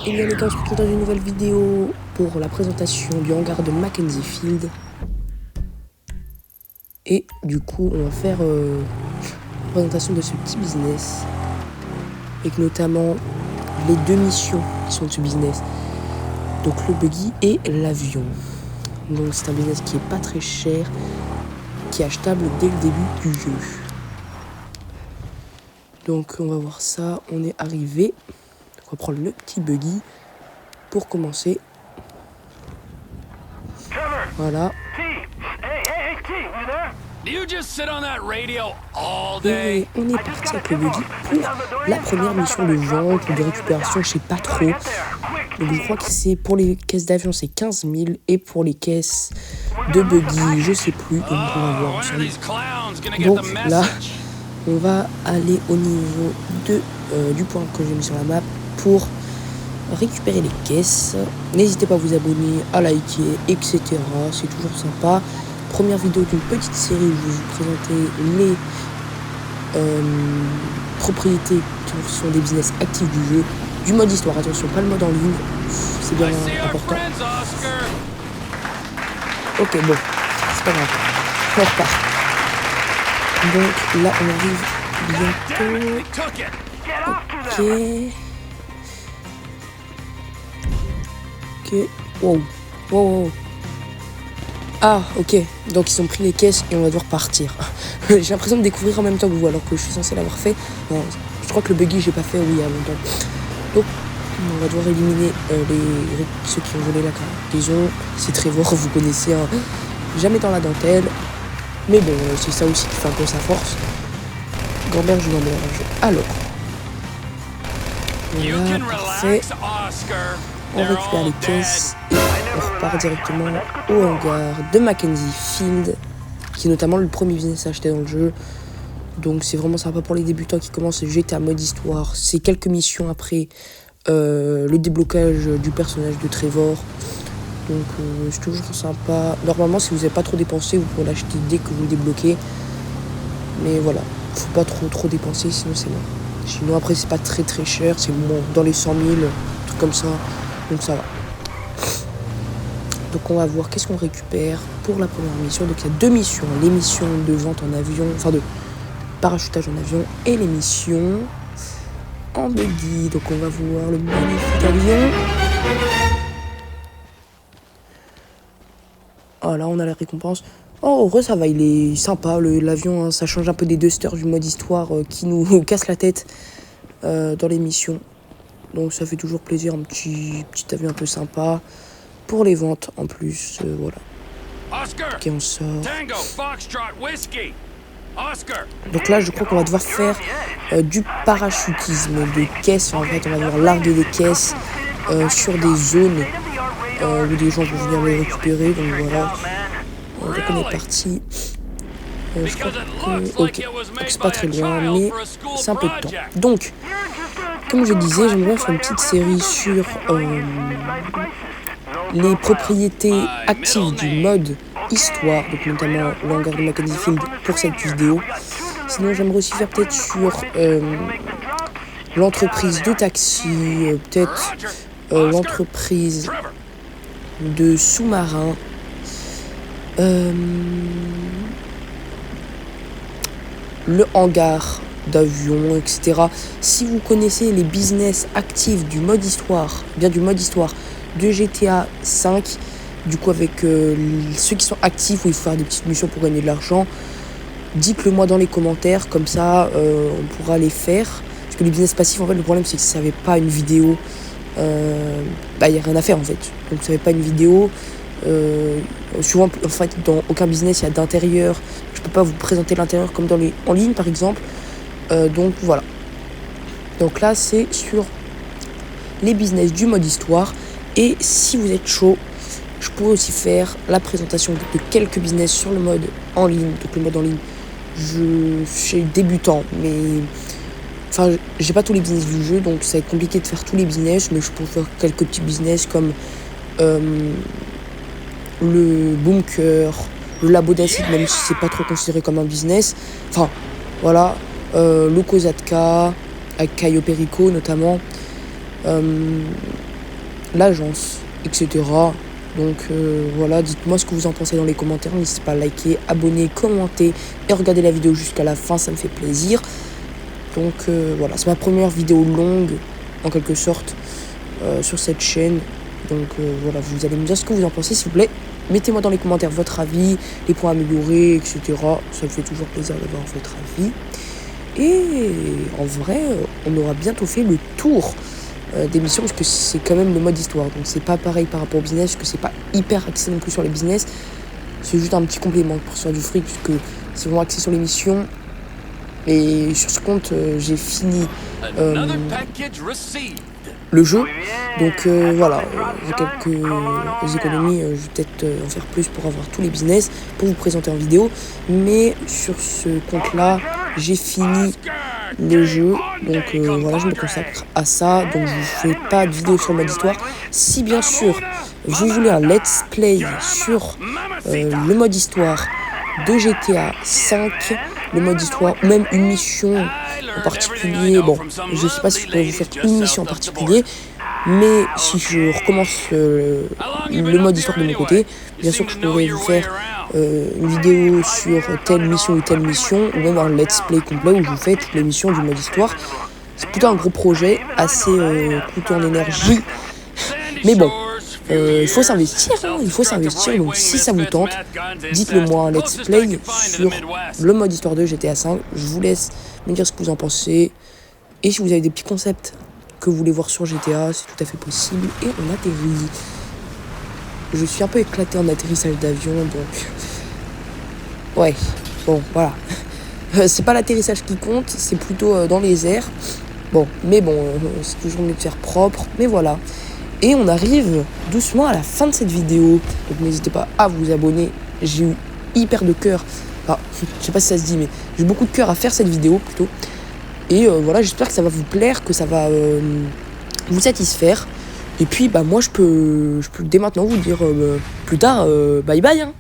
Et bien les gars, on se retrouve dans une nouvelle vidéo pour la présentation du hangar de Mackenzie Field. Et du coup, on va faire la présentation de ce petit business. Avec notamment les deux missions qui sont de ce business. Donc le buggy et l'avion. Donc c'est un business qui est pas très cher, qui est achetable dès le début du jeu. Donc on va voir ça, on est arrivé. On va prendre le petit buggy pour commencer. Voilà. Et on est parti avec le buggy pour la première mission de vente ou de récupération, je sais pas trop. Donc je crois que c'est pour les caisses d'avion c'est 15 000 et pour les caisses de buggy je sais plus. Donc on va voir ensemble. Donc là on va aller au niveau du point que j'ai mis sur la map pour récupérer les caisses. N'hésitez pas à vous abonner, à liker, etc. C'est toujours sympa. Première vidéo d'une petite série où je vais vous présenter les propriétés qui sont des business actifs du jeu, du mode histoire. Attention, pas le mode en ligne, c'est bien important. Ok, bon, c'est pas grave, on repart. Donc là, on arrive bientôt. Ok, wow. Ah, ok. Donc, ils ont pris les caisses et on va devoir partir. J'ai l'impression de découvrir en même temps que vous, alors que je suis censé l'avoir fait. Non, je crois que le buggy, j'ai pas fait, oui, il y a longtemps. Donc, on va devoir éliminer ceux qui ont volé la cargaison. C'est Trevor, vous connaissez, hein. Jamais dans la dentelle. Mais bon, c'est ça aussi qui fait un peu sa force. Gamberge. Alors. Voilà, parfait. On récupère les caisses et on repart directement au hangar de Mackenzie Field, qui est notamment le premier business acheté dans le jeu. Donc c'est vraiment sympa pour les débutants qui commencent. Le jeu était à mode histoire. C'est quelques missions après le déblocage du personnage de Trevor. Donc c'est toujours sympa. Normalement, si vous n'avez pas trop dépensé, vous pouvez l'acheter dès que vous le débloquez. Mais voilà, faut pas trop dépenser, sinon c'est bon. Sinon après c'est pas très cher, c'est bon, dans les 100 000, trucs comme ça. Donc ça va. Donc on va voir qu'est-ce qu'on récupère pour la première mission. Donc il y a deux missions. Les missions de vente en avion, enfin de parachutage en avion, et les missions en buggy. Donc on va voir le magnifique avion. Oh là on a la récompense. Oh heureux ça va, il est sympa l'avion, hein, ça change un peu des dusters du mode histoire qui nous casse la tête dans les missions. Donc ça fait toujours plaisir, un petit avion un peu sympa. Pour les ventes en plus, voilà. Ok, on sort. Donc là, je crois qu'on va devoir faire du parachutisme, des caisses. En fait, on va devoir larguer des caisses sur des zones où des gens vont venir les récupérer. Donc voilà. Donc on est parti. Je crois que... Ok, donc c'est pas très loin, mais c'est un peu de temps. Donc, comme je disais, j'aimerais faire une petite série sur les propriétés actives du mode histoire, donc notamment le hangar de Mackenzie Field pour cette vidéo. Sinon, j'aimerais aussi faire peut-être sur l'entreprise de taxi, peut-être l'entreprise de sous-marin, le hangar d'avion, etc. Si vous connaissez les business actifs du mode histoire, bien du mode histoire de GTA 5, du coup avec ceux qui sont actifs où il faut faire des petites missions pour gagner de l'argent, dites-le moi dans les commentaires, comme ça on pourra les faire. Parce que les business passifs, en fait, le problème c'est que si ça n'avait pas une vidéo, il n'y a rien à faire en fait. Donc ça n'avait pas une vidéo. Souvent, en fait, dans aucun business il y a d'intérieur. Je peux pas vous présenter l'intérieur comme dans les en ligne par exemple. Donc voilà. Donc là c'est sur les business du mode histoire. Et si vous êtes chaud, je pourrais aussi faire la présentation de quelques business sur le mode en ligne. Donc le mode en ligne, je suis débutant, mais enfin j'ai pas tous les business du jeu, donc ça va être compliqué de faire tous les business, mais je pourrais faire quelques petits business comme le bunker, le labo d'acide, même si c'est pas trop considéré comme un business. Enfin voilà, le Kozatka avec Caio Perico notamment. l'agence, etc. Donc voilà, dites-moi ce que vous en pensez dans les commentaires. N'hésitez pas à liker, abonner, commenter et regarder la vidéo jusqu'à la fin, ça me fait plaisir. Donc voilà, c'est ma première vidéo longue en quelque sorte sur cette chaîne. Donc voilà, vous allez me dire ce que vous en pensez s'il vous plaît. Mettez-moi dans les commentaires votre avis, les points améliorés, etc. Ça me fait toujours plaisir d'avoir votre avis. Et en vrai, on aura bientôt fait le tour des missions parce que c'est quand même le mode histoire. Donc c'est pas pareil par rapport au business, parce que c'est pas hyper axé non plus sur les business. C'est juste un petit complément pour se faire du fric puisque c'est vraiment axé sur les missions. Et sur ce compte, j'ai fini le jeu. Donc voilà, j'ai quelques économies, je vais peut-être en faire plus pour avoir tous les business, pour vous présenter en vidéo. Mais sur ce compte-là, j'ai fini le jeu. Donc voilà, je me consacre à ça. Donc je ne fais pas de vidéo sur le mode histoire. Si bien sûr, vous voulez un let's play sur le mode histoire de GTA 5, le mode histoire, ou même une mission en particulier. Bon, je sais pas si je pourrais vous faire une mission en particulier, mais si je recommence le mode histoire de mon côté, bien sûr que je pourrais vous faire une vidéo sur telle mission ou telle mission, ou même un let's play complet où je vous fais toutes les missions du mode histoire. C'est plutôt un gros projet, assez coûteux en énergie, mais bon. Il faut s'investir, hein, il faut s'investir, donc si ça vous tente, dites-le moi un let's play sur le mode histoire de GTA 5, je vous laisse me dire ce que vous en pensez, et si vous avez des petits concepts que vous voulez voir sur GTA, c'est tout à fait possible, et on atterrit. Je suis un peu éclaté en atterrissage d'avion, donc... Ouais, bon, voilà. C'est pas l'atterrissage qui compte, c'est plutôt dans les airs. Bon, mais bon, c'est toujours mieux de faire propre, mais voilà. Et on arrive doucement à la fin de cette vidéo. Donc n'hésitez pas à vous abonner. J'ai eu hyper de cœur. Enfin, je sais pas si ça se dit, mais j'ai eu beaucoup de cœur à faire cette vidéo plutôt. Et voilà, j'espère que ça va vous plaire, que ça va vous satisfaire. Et puis, bah moi, je peux dès maintenant vous dire plus tard, bye bye. Hein.